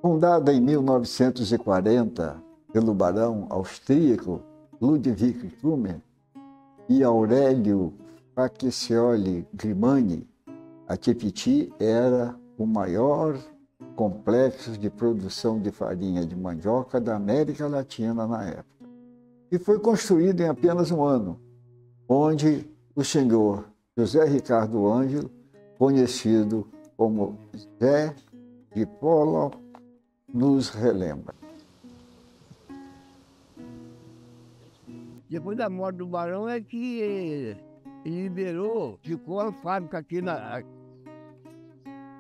Fundada em 1940 pelo barão austríaco Ludwig Thurmer e Aurelio Faccioli Grimani, a Tipiti era o maior complexo de produção de farinha de mandioca da América Latina na época. E foi construído em apenas um ano, onde o senhor José Ricardo Ângelo, conhecido como Zé de Polo, nos relembra. Depois da morte do barão é que ele liberou, ficou uma fábrica aqui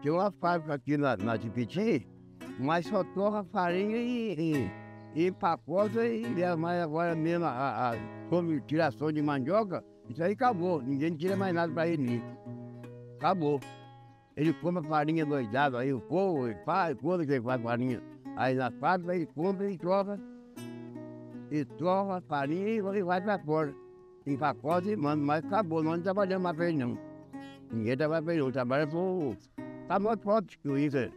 tinha uma fábrica aqui na Tipiti, mas só torra farinha e empacota e leva mais agora mesmo sobre tiração de mandioca, isso aí acabou, ninguém tira mais nada para ele. Acabou. Ele compra farinha doidado, aí o povo, ele faz, quando ele faz farinha, aí na fábrica ele compra e troca a farinha e vai para fora. Empacota e manda, mas acabou, nós não trabalhamos mais para ele não. Ninguém trabalha para ele não, trabalha por... Tá muito forte que o Inca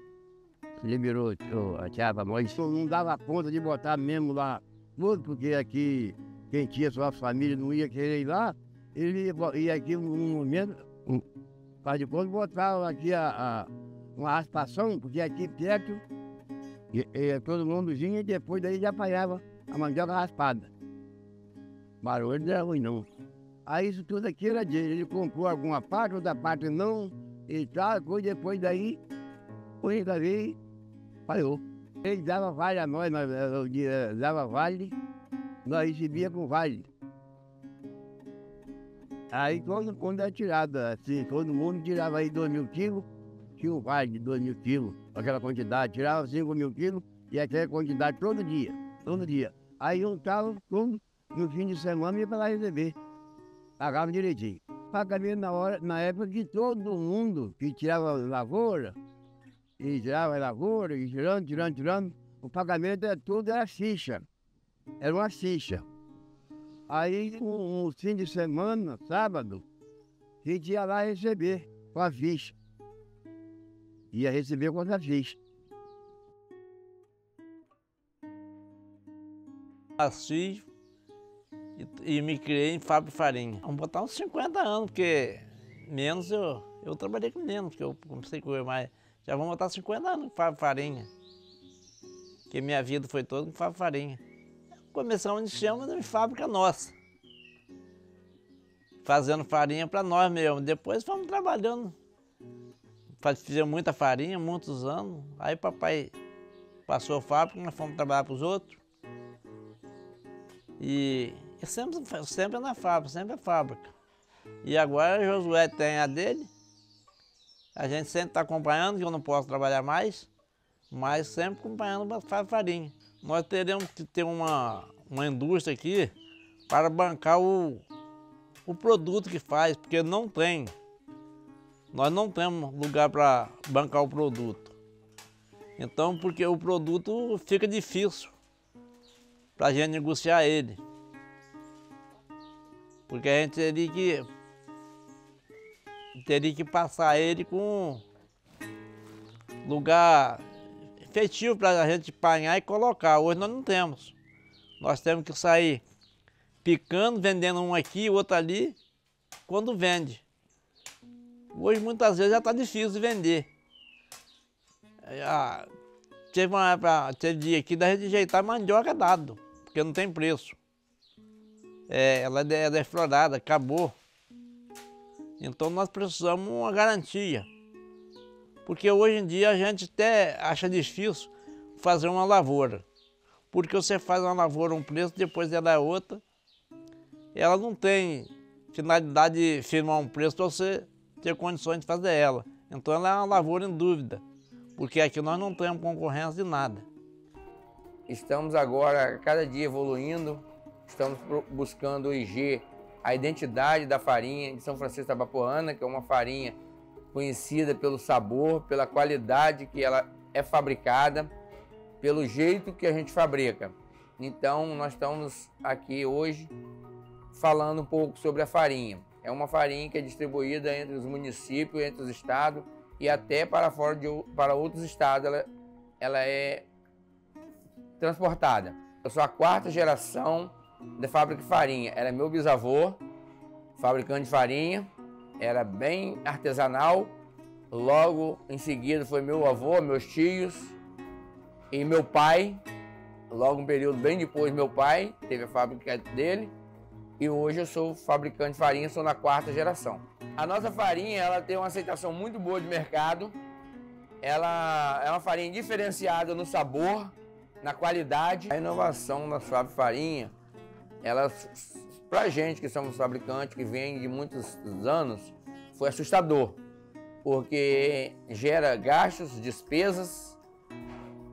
liberou a Tiaba, mas não dava conta de botar mesmo lá tudo, porque aqui quem tinha sua família não ia querer ir lá, ele ia aqui num momento, faz de conta, botava aqui uma raspação, porque aqui perto todo mundo vinha e depois daí já apanhava a mandioca raspada. Barulho não era ruim não. Aí isso tudo aqui era dele, ele comprou alguma parte, outra parte não, e tal, depois daí, o Inca veio e falhou. Ele dava vale a nós dava vale, nós recebia com vale. Aí quando era tirado, assim, todo mundo tirava aí 2.000 quilos, tinha um vale de 2.000 quilos, aquela quantidade, tirava 5.000 quilos e aquela quantidade todo dia, todo dia. Aí juntava tudo, no fim de semana ia para lá receber, pagava direitinho. Pagamento na época que todo mundo que tirava lavoura, e tirando, o pagamento tudo era ficha, era uma ficha. Aí, um fim de semana, sábado, a gente ia lá receber com a ficha. Ia receber com a ficha. Nasci e me criei em fábrica de farinha. Vamos botar uns 50 anos, porque menos eu trabalhei com menos, porque eu comecei a correr mais. Já vamos botar 50 anos em fábrica de farinha. Porque minha vida foi toda com fábrica de farinha. Começamos, a gente chama de fábrica nossa. Fazendo farinha para nós mesmos. Depois fomos trabalhando. Fizemos muita farinha, muitos anos. Aí papai passou a fábrica, nós fomos trabalhar para os outros. E sempre na fábrica, sempre a fábrica. E agora o Josué tem a dele. A gente sempre está acompanhando, que eu não posso trabalhar mais, mas sempre acompanhando a farinha. Nós teremos que ter uma indústria aqui para bancar o produto que faz, porque não tem. Nós não temos lugar para bancar o produto. Então, porque o produto fica difícil para a gente negociar ele. Porque a gente teria que passar ele com lugar efetivo para a gente apanhar e colocar. Hoje nós não temos. Nós temos que sair picando, vendendo um aqui, outro ali, quando vende. Hoje muitas vezes já está difícil de vender. Teve dia aqui da gente ajeitar mandioca dado, porque não tem preço. Ela é deflorada, acabou. Então nós precisamos de uma garantia. Porque hoje em dia a gente até acha difícil fazer uma lavoura. Porque você faz uma lavoura um preço, depois ela é outra. Ela não tem finalidade de firmar um preço para você ter condições de fazer ela. Então ela é uma lavoura em dúvida. Porque aqui nós não temos concorrência de nada. Estamos agora, cada dia evoluindo, estamos buscando o IG, a identidade da farinha de São Francisco da Bapuana, que é uma farinha conhecida pelo sabor, pela qualidade que ela é fabricada, pelo jeito que a gente fabrica. Então, nós estamos aqui hoje falando um pouco sobre a farinha. É uma farinha que é distribuída entre os municípios, entre os estados e até para fora para outros estados ela ela é transportada. Eu sou a 4ª geração da fábrica de farinha. Era meu bisavô, fabricante de farinha, era bem artesanal. Logo em seguida foi meu avô, meus tios e meu pai. Logo um período bem depois, meu pai teve a fábrica dele. E hoje eu sou fabricante de farinha, sou na 4ª geração. A nossa farinha, ela tem uma aceitação muito boa de mercado. Ela é uma farinha diferenciada no sabor, na qualidade. A inovação da fábrica de farinha, ela, pra gente que somos fabricantes, que vem de muitos anos, foi assustador. Porque gera gastos, despesas,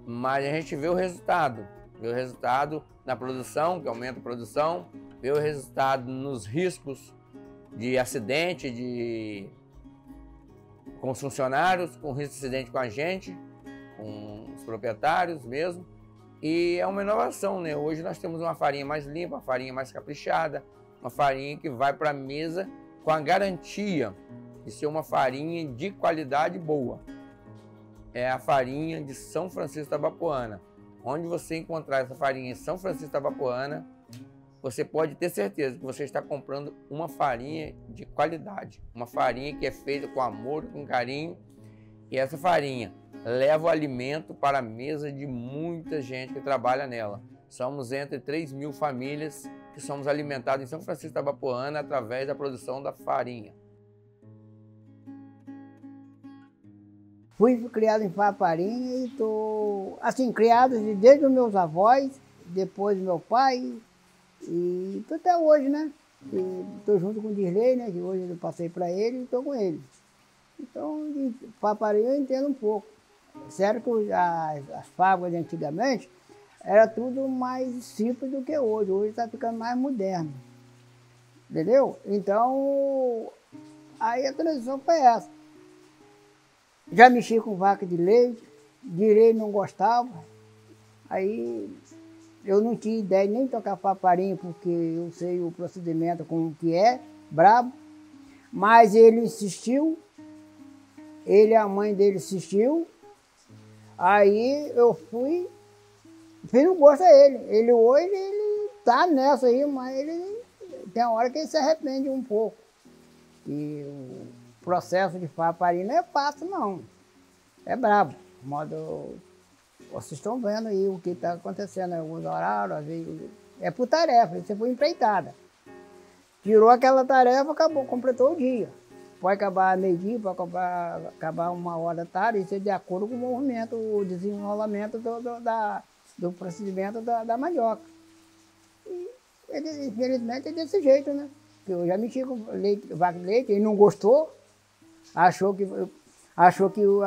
mas a gente vê o resultado. Vê o resultado na produção, que aumenta a produção, vê o resultado nos riscos de acidente com os funcionários, com risco de acidente com a gente, com os proprietários mesmo. E é uma inovação, né? Hoje nós temos uma farinha mais limpa, uma farinha mais caprichada, uma farinha que vai para a mesa com a garantia de ser uma farinha de qualidade boa. É a farinha de São Francisco da Bapuana. Onde você encontrar essa farinha em São Francisco da Bapuana, você pode ter certeza que você está comprando uma farinha de qualidade. Uma farinha que é feita com amor, com carinho. E essa farinha leva o alimento para a mesa de muita gente que trabalha nela. Somos entre 3.000 famílias que somos alimentados em São Francisco da Bapuana através da produção da farinha. Fui criado em farinha e estou, assim, criado desde os meus avós, depois do meu pai, e tô até hoje, né? Estou junto com o Dirley, né? Que hoje eu passei para ele e estou com ele. Então, de farinha eu entendo um pouco. Sério que as fábricas de antigamente era tudo mais simples do que hoje. Hoje está ficando mais moderno. Entendeu? Então, aí a transição foi essa. Já mexi com vaca de leite, Dirley não gostava. Aí eu não tinha ideia nem de tocar farinha, porque eu sei o procedimento como que é, brabo. Mas ele insistiu, ele e a mãe dele insistiu. Aí eu fui, fiz o gosto a ele. Ele hoje, ele tá nessa aí, mas ele tem uma hora que ele se arrepende um pouco. E o processo de farinha não é fácil, não. É brabo. Modo, vocês estão vendo aí o que está acontecendo, alguns horários, às vezes, é por tarefa, você foi empreitada. Tirou aquela tarefa, acabou, completou o dia. Pode acabar meio-dia, pode acabar 1h da tarde, isso é de acordo com o movimento, o desenrolamento do procedimento da mandioca. E, infelizmente, é desse jeito, né? Eu já mexi com vaca de leite, ele não gostou, achou que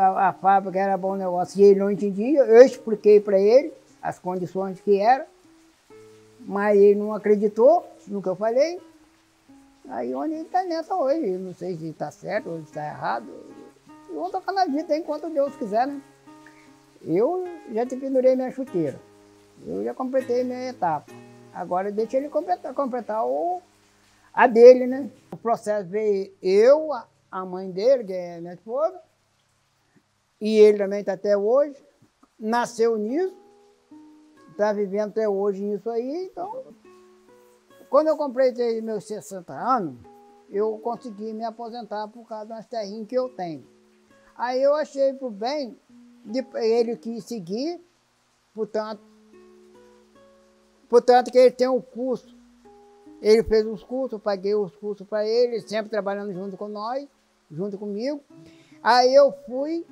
a fábrica era bom negócio e ele não entendia. Eu expliquei para ele as condições que era, mas ele não acreditou no que eu falei. Aí onde ele está nessa hoje, eu não sei se está certo ou se está errado. E vamos tocar na vida enquanto Deus quiser, né? Eu já te pendurei minha chuteira, eu já completei minha etapa. Agora deixa ele completar a dele, né? O processo veio eu, a mãe dele, que é minha esposa, e ele também está até hoje, nasceu nisso, está vivendo até hoje nisso aí. Então, quando eu completei meus 60 anos, eu consegui me aposentar por causa das terrinhas que eu tenho. Aí eu achei por bem, ele quis seguir, portanto que ele tem um curso. Ele fez os cursos, eu paguei os cursos para ele, sempre trabalhando junto com nós, junto comigo. Aí eu fui,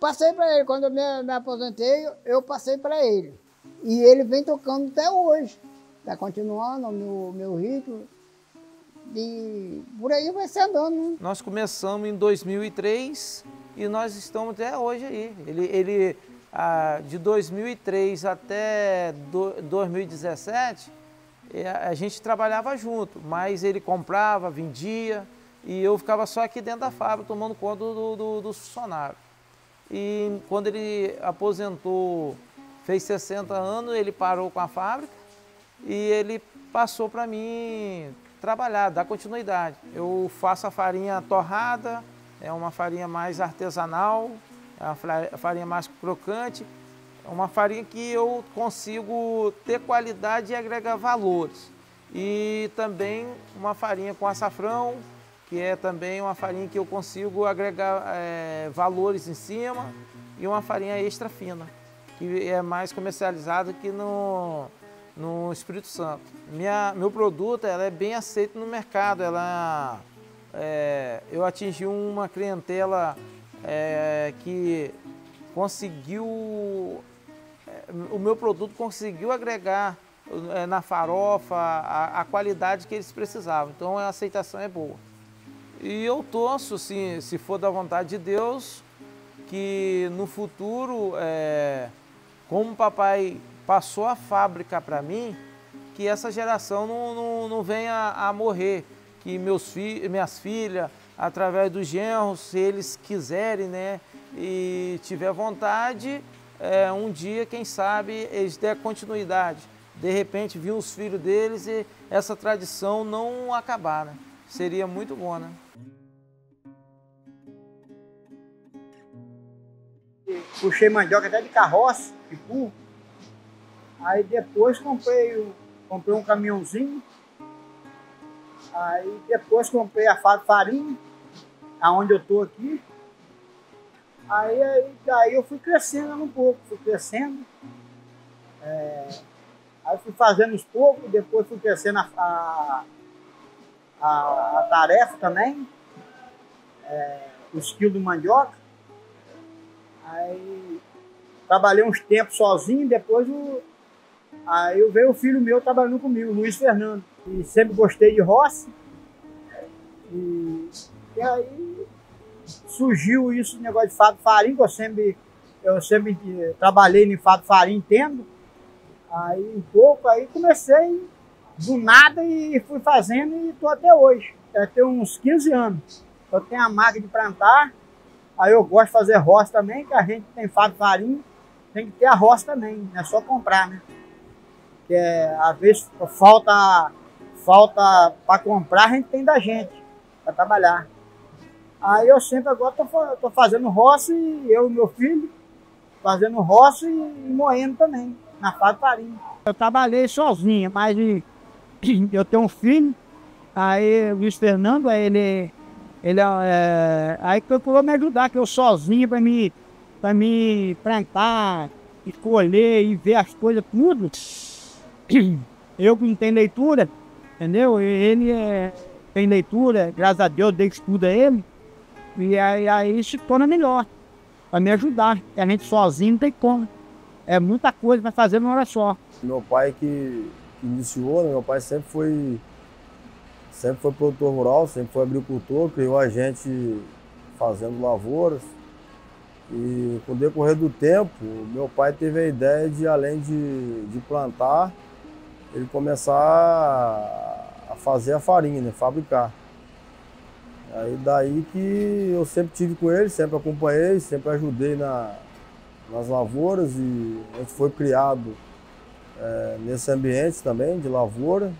passei para ele. Quando eu me aposentei, eu passei para ele. E ele vem tocando até hoje. Está continuando o meu ritmo. E por aí vai ser andando, né? Nós começamos em 2003 e nós estamos até hoje aí. De 2003 até 2017, a gente trabalhava junto, mas ele comprava, vendia e eu ficava só aqui dentro da fábrica tomando conta do funcionário. E quando ele aposentou, fez 60 anos, ele parou com a fábrica e ele passou para mim trabalhar, dar continuidade. Eu faço a farinha torrada, é uma farinha mais artesanal, é uma farinha mais crocante, é uma farinha que eu consigo ter qualidade e agregar valores. E também uma farinha com açafrão, que é também uma farinha que eu consigo agregar valores em cima, e uma farinha extra fina, que é mais comercializada aqui no Espírito Santo. Meu produto ela é bem aceito no mercado, eu atingi uma clientela que conseguiu, o meu produto conseguiu agregar na farofa a qualidade que eles precisavam, então a aceitação é boa. E eu torço, assim, se for da vontade de Deus, que no futuro, como o papai passou a fábrica para mim, que essa geração não venha a morrer, que minhas filhas, através dos genros, se eles quiserem, né, e tiver vontade, um dia, quem sabe, eles der continuidade. De repente, vir os filhos deles e essa tradição não acabar, né? Seria muito bom, né? Puxei mandioca até de carroça, de burro. Aí depois comprei um caminhãozinho. Aí depois comprei a farinha, aonde eu tô aqui. Daí eu fui crescendo um pouco, Aí fui fazendo uns poucos, depois fui crescendo a tarefa também, os quilos de mandioca. Aí trabalhei uns tempos sozinho, depois aí veio o filho meu trabalhando comigo, Luiz Fernando. E sempre gostei de roça. E aí surgiu isso, negócio de fado farinha, que eu sempre trabalhei em fado farinha, entendo. Aí um pouco, aí comecei do nada e fui fazendo e estou até hoje. Já tem uns 15 anos. Eu tenho a máquina de plantar, aí eu gosto de fazer roça também, que a gente tem fado farinha, tem que ter a roça também, não é só comprar, né? Que às vezes falta para comprar, a gente tem da gente, para trabalhar. Aí eu sempre agora estou fazendo roça, e eu e meu filho, fazendo roça e moendo também, na fado farinha. Eu trabalhei sozinho, mas eu tenho um filho, aí o Luiz Fernando, aí procurou me ajudar, que eu sozinho, para me plantar, escolher e ver as coisas tudo. Eu que não tenho leitura, entendeu? Ele tem leitura, graças a Deus, Deus estuda ele. E aí se torna melhor, para me ajudar. Porque a gente sozinho não tem como. É muita coisa para fazer numa hora só. Meu pai que iniciou, né? Meu pai sempre foi produtor rural, sempre foi agricultor, criou a gente fazendo lavouras. E com o decorrer do tempo, meu pai teve a ideia de, além de plantar, ele começar a fazer a farinha, né? Fabricar. Aí daí que eu sempre tive com ele, sempre acompanhei, sempre ajudei nas lavouras, e a gente foi criado nesse ambiente também de lavoura.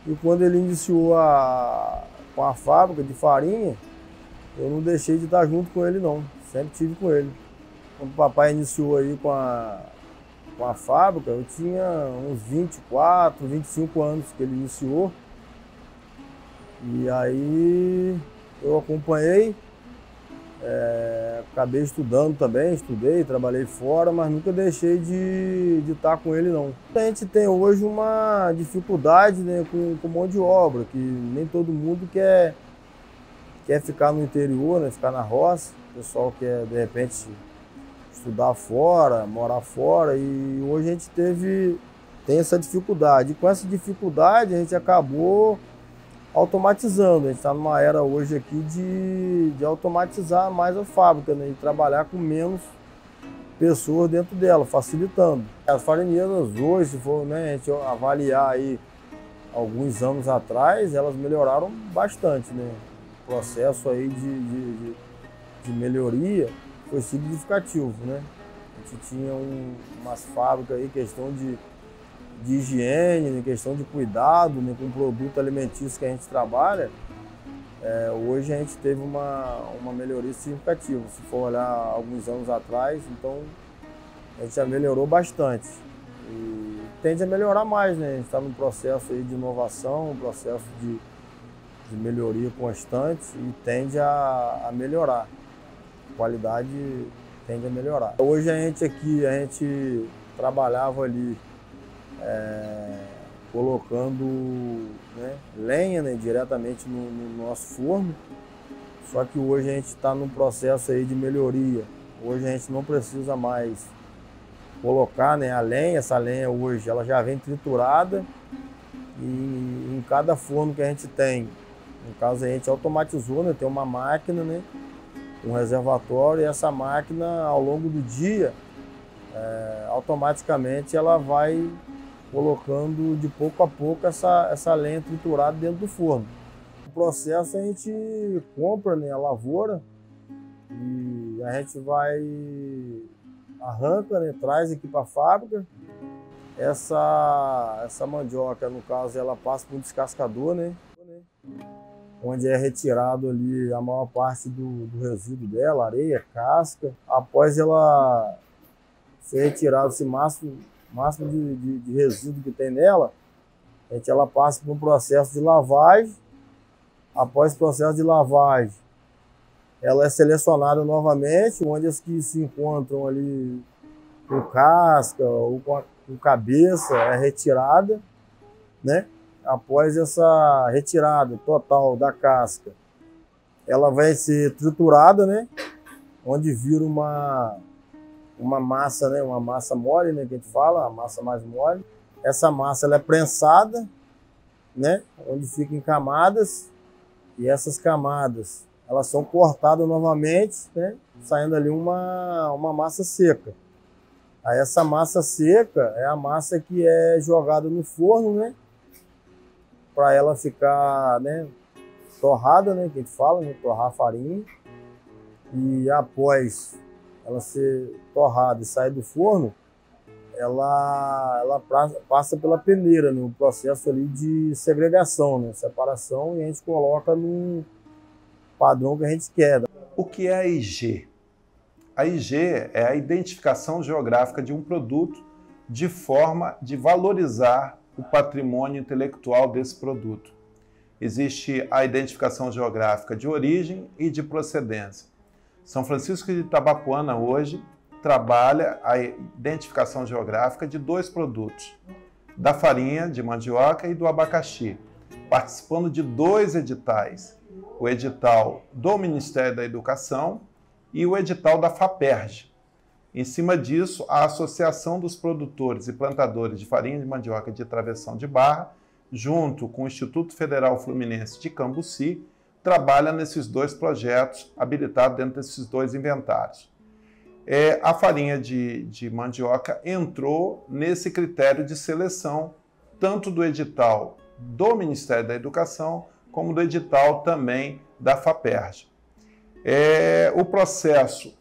E quando ele iniciou com a fábrica de farinha, eu não deixei de estar junto com ele não, sempre tive com ele. Quando o papai iniciou aí com a fábrica, eu tinha uns 24, 25 anos que ele iniciou. E aí eu acompanhei, acabei estudando também, estudei, trabalhei fora, mas nunca deixei de estar com ele não. A gente tem hoje uma dificuldade, né, com mão de obra, que nem todo mundo quer ficar no interior, né, ficar na roça. O pessoal quer, de repente, estudar fora, morar fora, e hoje a gente tem essa dificuldade. E com essa dificuldade a gente acabou automatizando. A gente está numa era hoje aqui de automatizar mais a fábrica, né, e trabalhar com menos pessoas dentro dela, facilitando. As farinheiras hoje, se for, né, a gente avaliar aí alguns anos atrás, elas melhoraram bastante, né? O processo aí de melhoria foi significativo, né? A gente tinha umas fábricas aí, questão de higiene, questão de cuidado, né, com o produto alimentício que a gente trabalha, Hoje a gente teve uma melhoria significativa. Se for olhar alguns anos atrás, então a gente já melhorou bastante. E tende a melhorar mais, né? A gente está num processo aí de inovação, um processo de melhoria constante e tende a melhorar. A qualidade tende a melhorar. Hoje a gente trabalhava ali colocando, né, lenha, né, diretamente no nosso forno, só que hoje a gente está num processo aí de melhoria. Hoje a gente não precisa mais colocar, né, a lenha. Essa lenha hoje ela já vem triturada e em cada forno que a gente tem, no caso a gente automatizou, né, tem uma máquina, né, um reservatório, e essa máquina ao longo do dia automaticamente ela vai colocando de pouco a pouco essa lenha triturada dentro do forno. O processo a gente compra, né, a lavoura e a gente arranca, né, traz aqui para a fábrica. Essa mandioca, no caso, ela passa por um descascador, né, onde é retirado ali a maior parte do resíduo dela, areia, casca. Após ela ser retirado esse máximo de resíduo que tem nela, ela passa por um processo de lavagem. Após o processo de lavagem, ela é selecionada novamente, onde as que se encontram ali com casca ou com cabeça é retirada, né? Após essa retirada total da casca, ela vai ser triturada, né? Onde vira uma massa, né? Uma massa mole, né? Que a gente fala, a massa mais mole. Essa massa ela é prensada, né? Onde fica em camadas, e essas camadas elas são cortadas novamente, né? Saindo ali uma massa seca. Aí essa massa seca é a massa que é jogada no forno, né? Para ela ficar, né, torrada, né, que a gente fala, né, torrar a farinha. E após ela ser torrada e sair do forno, ela passa pela peneira, no processo ali de segregação, né, separação, e a gente coloca no padrão que a gente quer. O que é a IG? A IG é a identificação geográfica de um produto de forma de valorizar o patrimônio intelectual desse produto. Existe a identificação geográfica de origem e de procedência. São Francisco de Itabapoana hoje trabalha a identificação geográfica de dois produtos, da farinha de mandioca e do abacaxi, participando de dois editais, o edital do Ministério da Educação e o edital da FAPERJ. Em cima disso, a Associação dos Produtores e Plantadores de Farinha de Mandioca de Travessão de Barra, junto com o Instituto Federal Fluminense de Cambuci, trabalha nesses dois projetos, habilitados dentro desses dois inventários. A farinha de mandioca entrou nesse critério de seleção, tanto do edital do Ministério da Educação, como do edital também da FAPERJ. O processo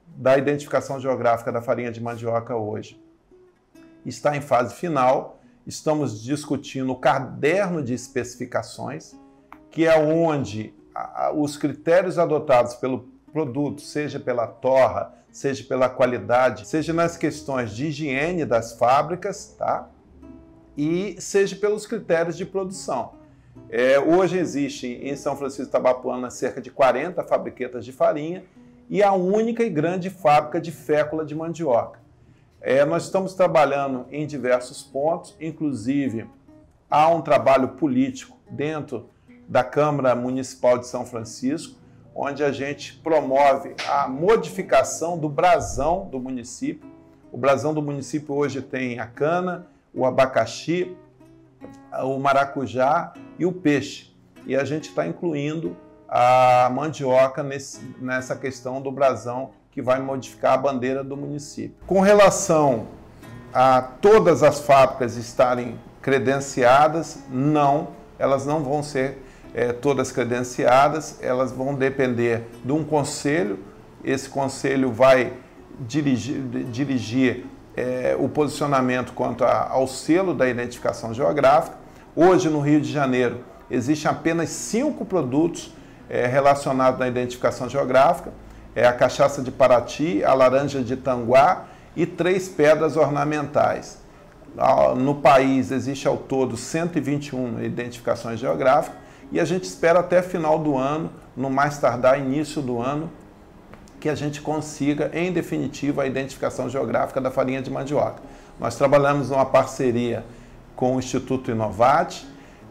da identificação geográfica da farinha de mandioca hoje está em fase final. Estamos discutindo o caderno de especificações, que é onde os critérios adotados pelo produto, seja pela torra, seja pela qualidade, seja nas questões de higiene das fábricas, tá? E seja pelos critérios de produção. Hoje existe em São Francisco de Itabapoana cerca de 40 fabriquetas de farinha e a única e grande fábrica de fécula de mandioca. Nós estamos trabalhando em diversos pontos, inclusive há um trabalho político dentro da Câmara Municipal de São Francisco, onde a gente promove a modificação do brasão do município. O brasão do município hoje tem a cana, o abacaxi, o maracujá e o peixe. E a gente está incluindo a mandioca nessa questão do brasão, que vai modificar a bandeira do município. Com relação a todas as fábricas estarem credenciadas, não, elas não vão ser todas credenciadas, elas vão depender de um conselho. Esse conselho vai dirigir o posicionamento quanto ao selo da identificação geográfica. Hoje, no Rio de Janeiro, existem apenas 5 produtos relacionados na identificação geográfica, é a cachaça de Paraty, a laranja de Tanguá e 3 pedras ornamentais. No país existe ao todo 121 identificações geográficas e a gente espera até final do ano, no mais tardar início do ano, que a gente consiga, em definitivo, a identificação geográfica da farinha de mandioca. Nós trabalhamos numa parceria com o Instituto Inovate,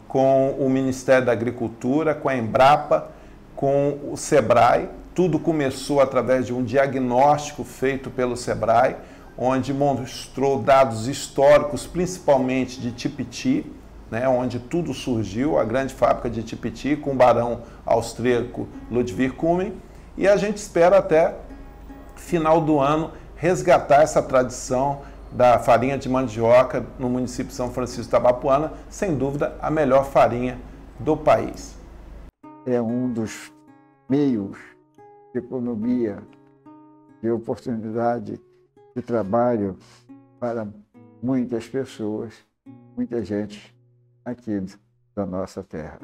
com o Ministério da Agricultura, com a Embrapa, com o Sebrae. Tudo começou através de um diagnóstico feito pelo Sebrae, onde mostrou dados históricos, principalmente de Tipiti, né, onde tudo surgiu, a grande fábrica de Tipiti, com o barão austríaco Ludwig Cumen, e a gente espera até final do ano resgatar essa tradição da farinha de mandioca no município de São Francisco de Itabapoana, sem dúvida a melhor farinha do país. É um dos meios de economia, de oportunidade de trabalho para muitas pessoas, muita gente aqui da nossa terra.